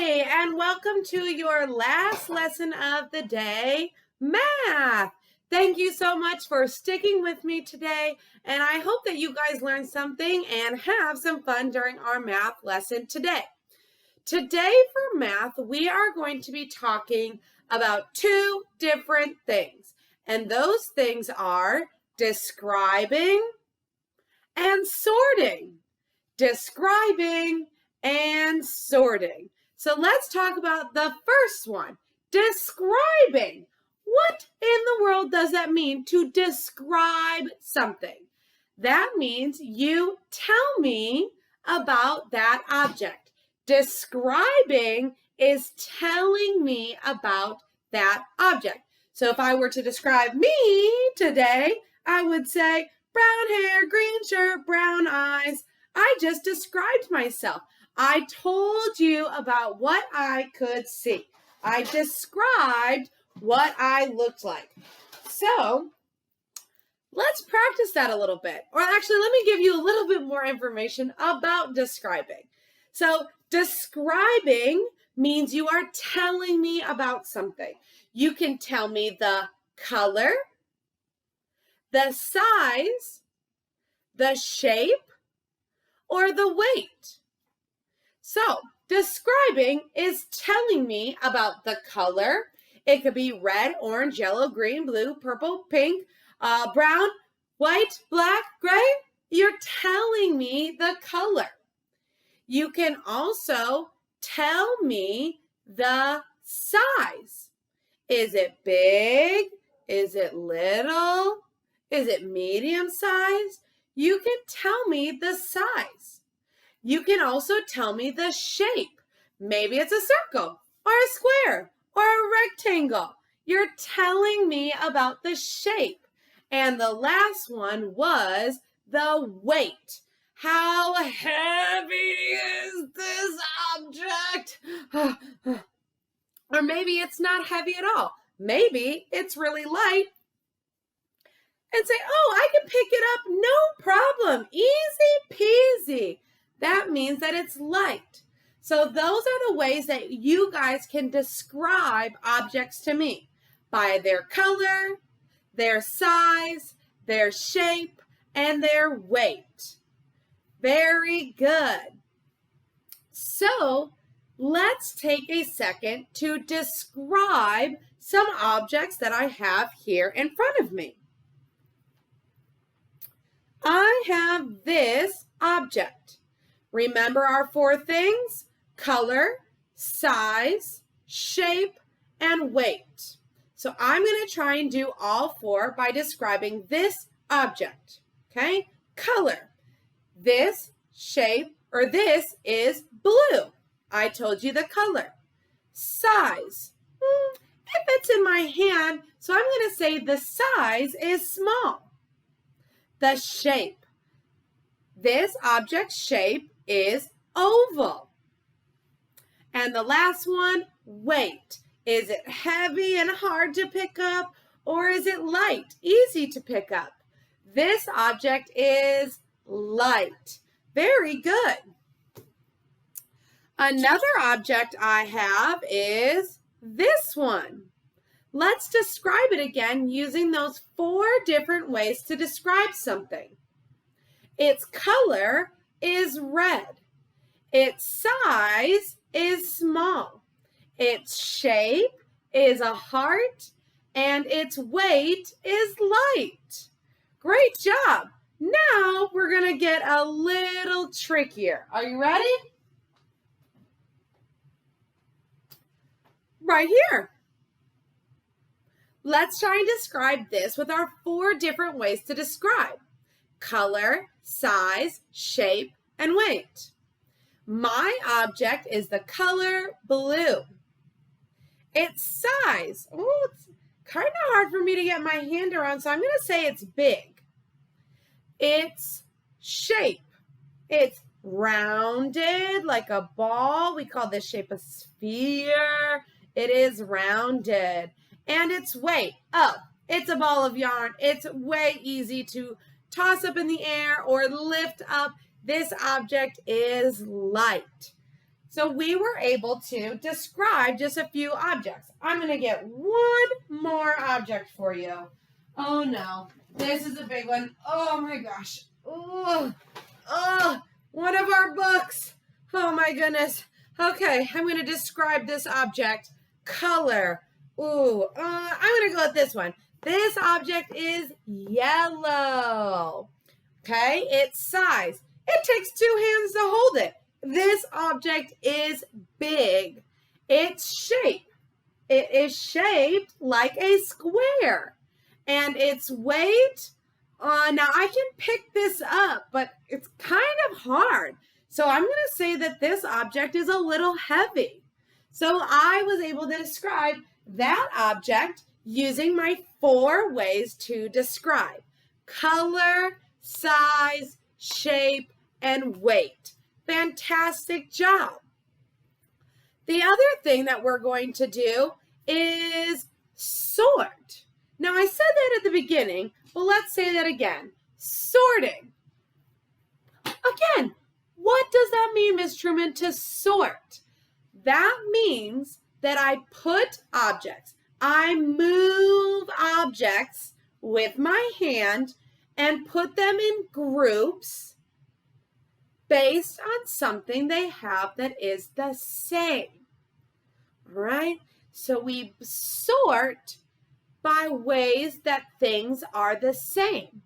Hey, and welcome to your last lesson of the day, math. Thank you so much for sticking with me today, and I hope that you guys learned something and have some fun during our math lesson today. Today for math, we are going to be talking about two different things, and those things are describing and sorting. Describing and sorting. So let's talk about the first one, describing. What in the world does that mean to describe something? That means you tell me about that object. Describing is telling me about that object. So if I were to describe me today, I would say brown hair, green shirt, brown eyes. I just described myself. I told you about what I could see. I described what I looked like. So let's practice that a little bit. Or actually, let me give you a little bit more information about describing. So describing means you are telling me about something. You can tell me the color, the size, the shape, or the weight. So describing is telling me about the color. It could be red, orange, yellow, green, blue, purple, pink, brown, white, black, gray. You're telling me the color. You can also tell me the size. Is it big? Is it little? Is it medium size? You can tell me the size. You can also tell me the shape. Maybe it's a circle or a square or a rectangle. You're telling me about the shape. And the last one was the weight. How heavy is this object? Or maybe it's not heavy at all. Maybe it's really light. And say, oh, I can pick it up, no problem, easy peasy. That means that it's light. So those are the ways that you guys can describe objects to me, by their color, their size, their shape, and their weight. Very good. So let's take a second to describe some objects that I have here in front of me. I have this object. Remember our four things? Color, size, shape, and weight. So I'm going to try and do all four by describing this object. Okay? Color. This shape, or this is blue. I told you the color. Size. It fits in my hand, so I'm going to say the size is small. The shape. This object's shape is oval. And the last one, weight. Is it heavy and hard to pick up, or is it light, easy to pick up? This object is light. Very good. Another object I have is this one. Let's describe it again using those four different ways to describe something. Its color is red. Its size is small. Its shape is a heart, and its weight is light. Great job. Now we're going to get a little trickier. Are you ready? Right here. Let's try and describe this with our four different ways to describe: color, size, shape, and weight. My object is the color blue. Its size, it's kind of hard for me to get my hand around, so I'm going to say it's big. Its shape, it's rounded like a ball. We call this shape a sphere. It is rounded. And its weight, it's a ball of yarn. It's way easy to toss up in the air or lift up. This object is light. So we were able to describe just a few objects. I'm going to get one more object for you. Oh no, this is a big one. Oh my gosh. Oh, one of our books. Oh my goodness. Okay, I'm going to describe this object. Color. I'm going to go with this one. This object is yellow. Okay, its size. It takes 2 hands to hold it. This object is big. Its shape. It is shaped like a square. And its weight, now I can pick this up, but it's kind of hard. So I'm going to say that this object is a little heavy. So I was able to describe that object using my 4 ways to describe: color, size, shape, and weight. Fantastic job. The other thing that we're going to do is sort. Now, I said that at the beginning, but let's say that again. Sorting. Again, what does that mean, Ms. Truman, to sort? That means that I put objects. I move objects with my hand and put them in groups based on something they have that is the same. All right? So we sort by ways that things are the same.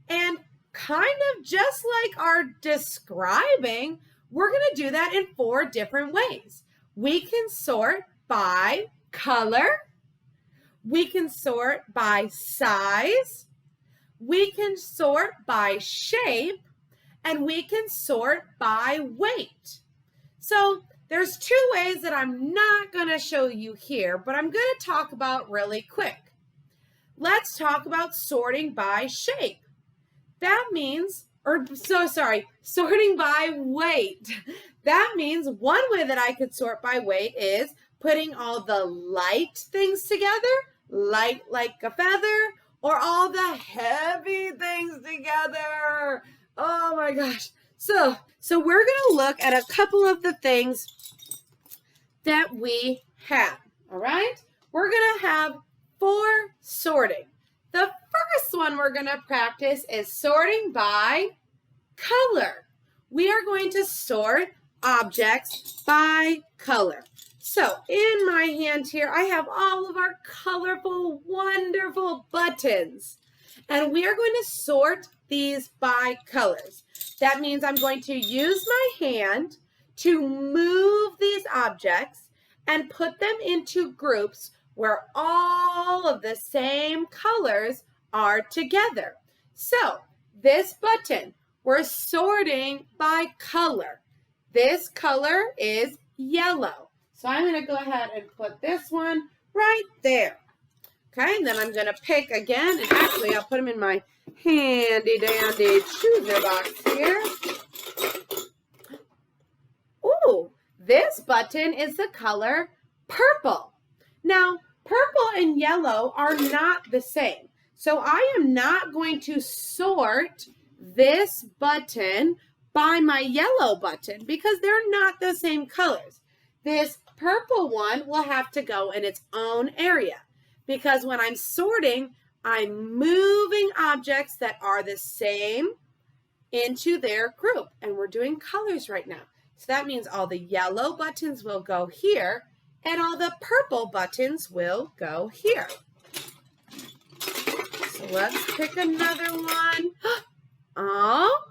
And kind of just like our describing, we're going to do that in 4 different ways. We can sort by color. We can sort by size. We can sort by shape. And we can sort by weight. So there's 2 ways that I'm not going to show you here, but I'm going to talk about really quick. Let's talk about sorting by shape. That means, sorting by weight. That means one way that I could sort by weight is putting all the light things together, light like a feather, or all the heavy things together. Oh my gosh. So we're going to look at a couple of the things that we have. All right? We're going to have 4 sorting. The first one we're going to practice is sorting by color. We are going to sort objects by color. So in my hand here, I have all of our colorful, wonderful buttons. And we are going to sort these by colors. That means I'm going to use my hand to move these objects and put them into groups where all of the same colors are together. So this button, we're sorting by color. This color is yellow. So I'm going to go ahead and put this one right there. Okay, and then I'm going to pick again, and actually I'll put them in my handy dandy chooser box here. Ooh, this button is the color purple. Now, purple and yellow are not the same. So I am not going to sort this button by my yellow button because they're not the same colors. This purple one will have to go in its own area because when I'm sorting, I'm moving objects that are the same into their group. And we're doing colors right now. So that means all the yellow buttons will go here and all the purple buttons will go here. So let's pick another one. Oh,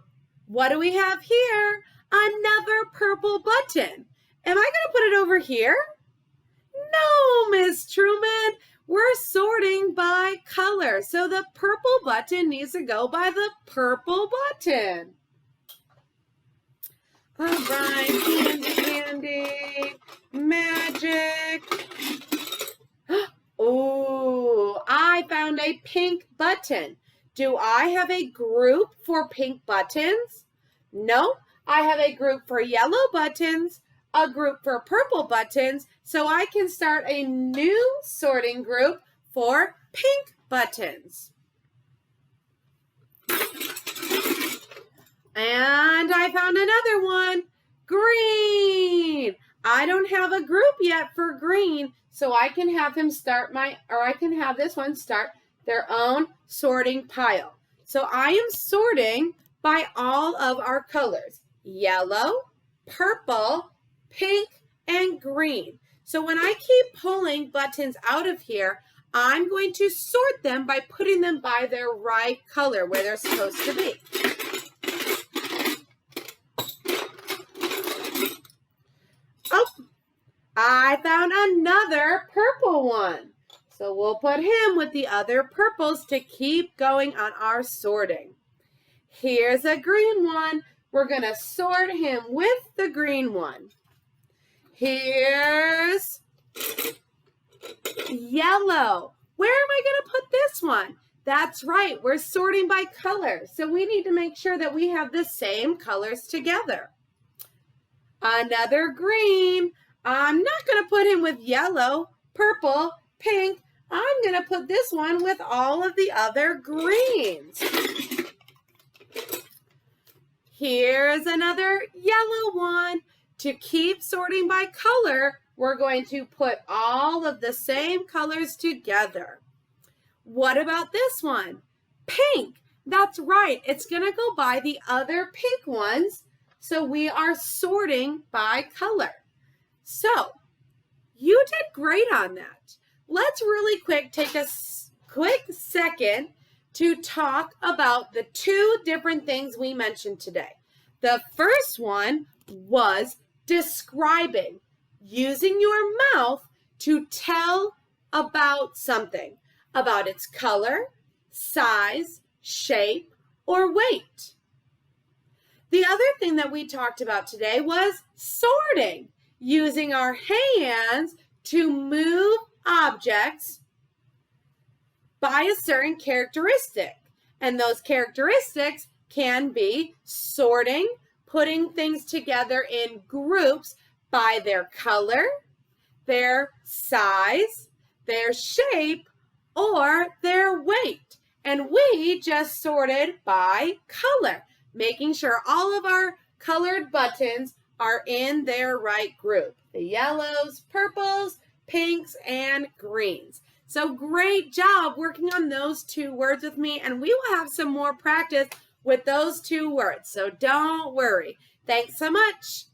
what do we have here? Another purple button. Am I going to put it over here? No, Miss Truman. We're sorting by color. So the purple button needs to go by the purple button. All right, handy, magic. Oh, I found a pink button. Do I have a group for pink buttons? No, I have a group for yellow buttons, a group for purple buttons, so I can start a new sorting group for pink buttons. And I found another one, green. I don't have a group yet for green, so I can have him start I can have this one start their own sorting pile. So I am sorting by all of our colors: yellow, purple, pink, and green. So when I keep pulling buttons out of here, I'm going to sort them by putting them by their right color, where they're supposed to be. Oh, I found another purple one. So we'll put him with the other purples to keep going on our sorting. Here's a green one. We're going to sort him with the green one. Here's yellow. Where am I going to put this one? That's right, we're sorting by color. So we need to make sure that we have the same colors together. Another green. I'm not going to put him with yellow, purple, pink. I'm going to put this one with all of the other greens. Here's another yellow one. To keep sorting by color, we're going to put all of the same colors together. What about this one? Pink. That's right. It's going to go by the other pink ones. So we are sorting by color. So you did great on that. Let's really quick take a quick second to talk about the two different things we mentioned today. The first one was describing, using your mouth to tell about something, about its color, size, shape, or weight. The other thing that we talked about today was sorting, using our hands to move objects by a certain characteristic. And those characteristics can be sorting, putting things together in groups by their color, their size, their shape, or their weight. And we just sorted by color, making sure all of our colored buttons are in their right group. The yellows, purples, pinks, and greens. So great job working on those two words with me, and we will have some more practice with those two words. So don't worry. Thanks so much.